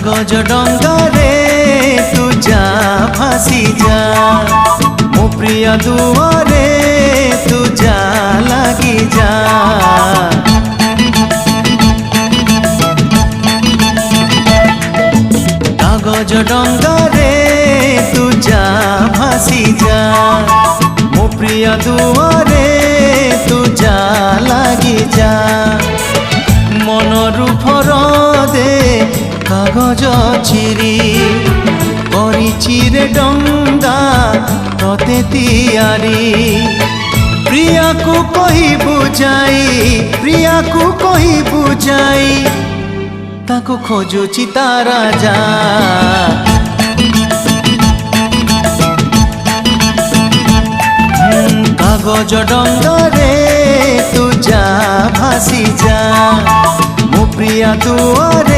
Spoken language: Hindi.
कागज डंगारे तू जा भासी जा मो प्रिय दुआरे तू जा लगी जा कागज डंगारे तू जा भासी जा मो प्रिय दुआरे तू जा लगी जा मनरु फरदे कागज चिरी परिचिरे डंगा तते तियारी प्रिया को कही बुझाई ताको खोजुची तारा जा कागज डंगारे तू जा भासी जा मो प्रिया दुआरे।